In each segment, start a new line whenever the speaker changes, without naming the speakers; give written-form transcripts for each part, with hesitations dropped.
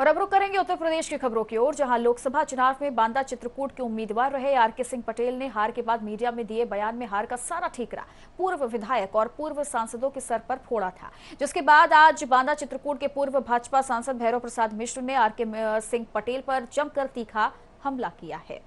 और अब रुक करेंगे उत्तर प्रदेश की खबरों की ओर, जहां लोकसभा चुनाव में बांदा चित्रकूट के उम्मीदवार रहे आरके सिंह पटेल ने हार के बाद मीडिया में दिए बयान में हार का सारा ठीकरा पूर्व विधायक और पूर्व सांसदों के सर पर फोड़ा था। जिसके बाद आज बांदा चित्रकूट के पूर्व भाजपा सांसद भैरव प्रसाद मिश्र ने आरके सिंह पटेल पर जमकर तीखा हमला किया है।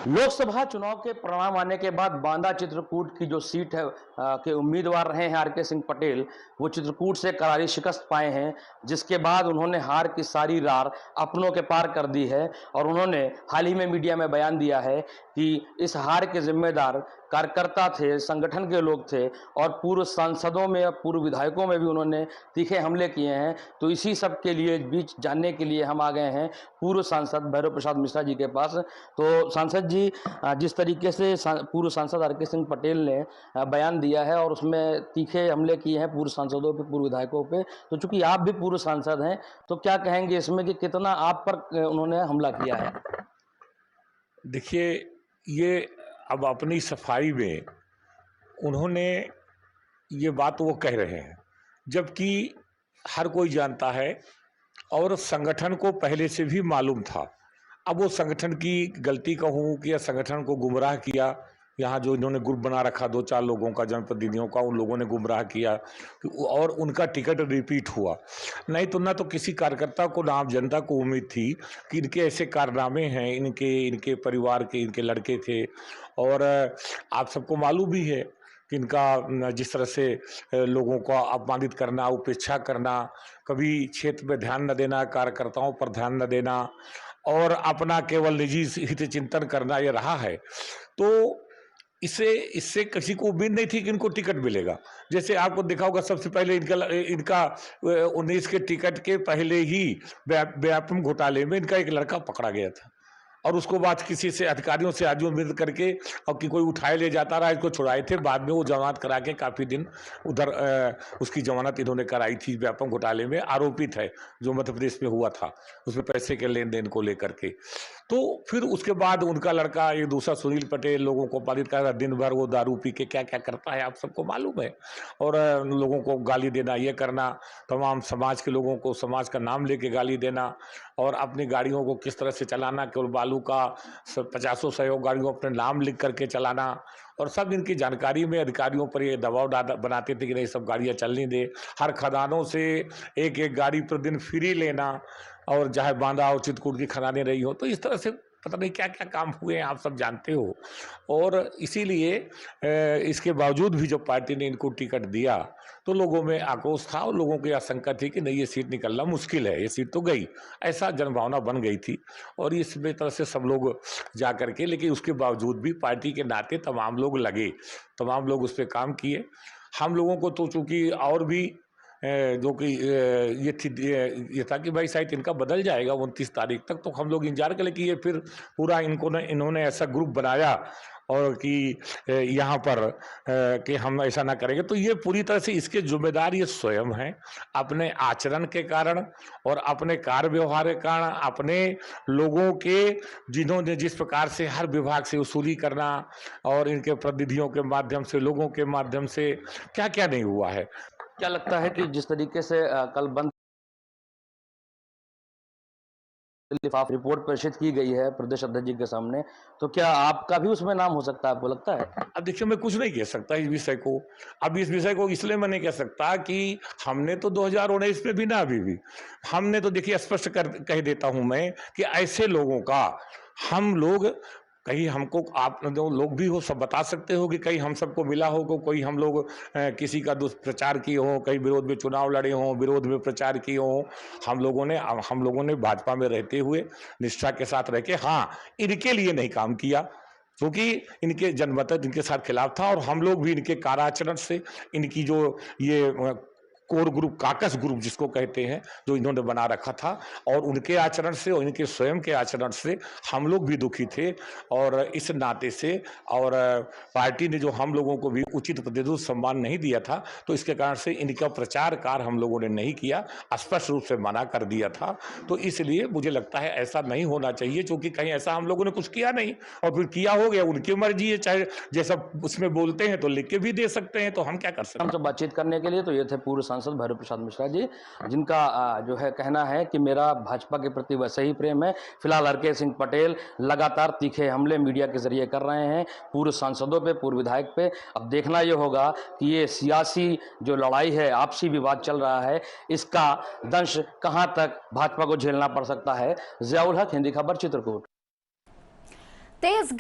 लोकसभा चुनाव के परिणाम आने के बाद बांदा चित्रकूट की जो सीट है के उम्मीदवार रहे हैं आरके सिंह पटेल, वो चित्रकूट से करारी शिकस्त पाए हैं, जिसके बाद उन्होंने हार की सारी रार अपनों के पार कर दी है। और उन्होंने हाल ही में मीडिया में बयान दिया है कि इस हार के जिम्मेदार कार्यकर्ता थे, संगठन के लोग थे और पूर्व सांसदों में, पूर्व विधायकों में भी उन्होंने तीखे हमले किए हैं। तो इसी सब के लिए बीच जानने के लिए हम आ गए हैं पूर्व सांसद भैरव प्रसाद मिश्रा जी के पास। तो सांसद जी, जिस तरीके से पूर्व सांसद आरके सिंह पटेल ने बयान दिया है और उसमें तीखे हमले किए हैं पूर्व सांसदों पे, पूर्व विधायकों पे, तो चूंकि आप भी पूर्व सांसद हैं, तो क्या कहेंगे इसमें कि कितना आप पर उन्होंने हमला किया है?
देखिए, ये अब अपनी सफाई में उन्होंने ये बात वो कह रहे हैं, जबकि हर कोई जानता है और संगठन को पहले से भी मालूम था। अब वो संगठन की गलती कहूँ कि या संगठन को गुमराह किया, यहाँ जो इन्होंने ग्रुप बना रखा 2-4 लोगों का, जनप्रतिनिधियों का, उन लोगों ने गुमराह किया और उनका टिकट रिपीट हुआ। नहीं तो ना तो किसी कार्यकर्ता को, ना आम जनता को उम्मीद थी कि इनके ऐसे कारनामे हैं, इनके परिवार के, इनके लड़के थे। और आप सबको मालूम भी है कि इनका जिस तरह से लोगों को अपमानित करना, उपेक्षा करना, कभी क्षेत्र में ध्यान न देना, कार्यकर्ताओं पर ध्यान न देना और अपना केवल निजी हित चिंतन करना, ये रहा है। तो इससे किसी को उम्मीद नहीं थी कि इनको टिकट मिलेगा। जैसे आपको देखा होगा, सबसे पहले इनका 19 के टिकट के पहले ही व्यापम घोटाले में इनका एक लड़का पकड़ा गया था और उसको बाद किसी से अधिकारियों से आजू उम्मीद करके और कि कोई उठाए ले जाता रहा, इसको छुड़ाए थे। बाद में वो जमानत करा के काफ़ी दिन उधर उसकी जमानत इन्होंने कराई थी। व्यापम घोटाले में आरोपित है, जो मध्य प्रदेश में हुआ था, उसमें पैसे के लेन देन को लेकर के। तो फिर उसके बाद उनका लड़का एक दूसरा सुनील पटेल लोगों को पालित कर, दिन भर वो दारू पी के क्या क्या करता है आप सबको मालूम है। और लोगों को गाली देना, ये करना, तमाम समाज के लोगों को समाज का नाम लेके गाली देना और अपनी गाड़ियों को किस तरह से चलाना, केवल बालू का 50-100 गाड़ियों अपने नाम लिख करके चलाना। और सब इनकी जानकारी में अधिकारियों पर ये दबाव बनाते थे कि नहीं, सब गाड़ियाँ चलने दे। हर खदानों से एक एक गाड़ी प्रतिदिन फ्री लेना और चाहे बांदा और चित्रकूट की खदानें रही हो। तो इस तरह से पता नहीं क्या क्या काम हुए हैं, आप सब जानते हो। और इसीलिए इसके बावजूद भी जब पार्टी ने इनको टिकट दिया तो लोगों में आक्रोश था और लोगों की आशंका थी कि नहीं, ये सीट निकलना मुश्किल है, ये सीट तो गई, ऐसा जनभावना बन गई थी। और इस तरह से सब लोग जा करके, लेकिन उसके बावजूद भी पार्टी के नाते तमाम लोग लगे, तमाम लोग उस पर काम किए। हम लोगों को तो चूँकि और भी जो कि ये था कि भाई शायद इनका बदल जाएगा 29 तारीख तक, तो हम लोग इंतजार करें कि ये फिर पूरा इन्होंने ऐसा ग्रुप बनाया और कि यहाँ पर कि हम ऐसा ना करेंगे। तो ये पूरी तरह से इसके जिम्मेदार ये स्वयं हैं, अपने आचरण के कारण और अपने कार्य व्यवहार के कारण, अपने लोगों के जिन्होंने जिस प्रकार से हर विभाग से वसूली करना और इनके प्रतिनिधियों के माध्यम से, लोगों के माध्यम से क्या क्या नहीं हुआ है।
क्या लगता है कि जिस तरीके से कल बंद लिफाफ रिपोर्ट प्रेषित की गई है प्रदेश अध्यक्ष जी के सामने, तो क्या आपका भी उसमें नाम हो सकता है, आपको लगता है?
अब देखिए, मैं कुछ नहीं कह सकता इस विषय को। अब इस विषय को इसलिए मैं नहीं कह सकता कि हमने तो 2019 में भी ना, अभी भी हमने तो देखिए स्पष्ट कह देता हूं मैं कि ऐसे लोगों का हम लोग, कहीं हमको आप जो लोग भी हो सब बता सकते हो कि कहीं हम सबको मिला हो, कोई हम लोग किसी का दुष्प्रचार किए हों, कहीं विरोध में चुनाव लड़े हों, विरोध में प्रचार किए हों। हम लोगों ने भाजपा में रहते हुए निष्ठा के साथ रह के, हाँ, इनके लिए नहीं काम किया क्योंकि इनके जनमत इनके साथ खिलाफ था। और हम लोग भी इनके कार्याचरण से, इनकी जो ये कोर ग्रुप, काकस ग्रुप जिसको कहते हैं, जो इन्होंने बना रखा था, और उनके आचरण से और इनके स्वयं के आचरण से हम लोग भी दुखी थे। और इस नाते से और पार्टी ने जो हम लोगों को भी उचित प्रतिनिधि सम्मान नहीं दिया था, तो इसके कारण से इनका प्रचार कार्य हम लोगों ने नहीं किया, स्पष्ट रूप से मना कर दिया था। तो इसलिए मुझे लगता है ऐसा नहीं होना चाहिए, क्योंकि कहीं ऐसा हम लोगों ने कुछ किया नहीं और फिर किया हो गया, उनकी मर्जी है, चाहे जैसा उसमें बोलते हैं तो लिख के भी दे सकते हैं, तो हम क्या कर सकते हैं।
हमसे बातचीत करने के लिए तो ये थे पूर्व सांसद भैरव प्रसाद मिश्रा जी, जिनका जो है कहना है कि मेरा भाजपा के प्रति वैसे ही प्रेम है। फिलहाल हरकेश सिंह पटेल लगातार तीखे हमले मीडिया के जरिए कर रहे हैं पूर्व सांसदों पे, पूर्व विधायक पे। अब देखना ये होगा कि ये सियासी जो लड़ाई है, आपसी विवाद चल रहा है, इसका दंश कहां तक भाजपा को झेलना पड़ सकता है। ज़ियाउल हक, हिंदी खबर, चित्रकूट।
तेज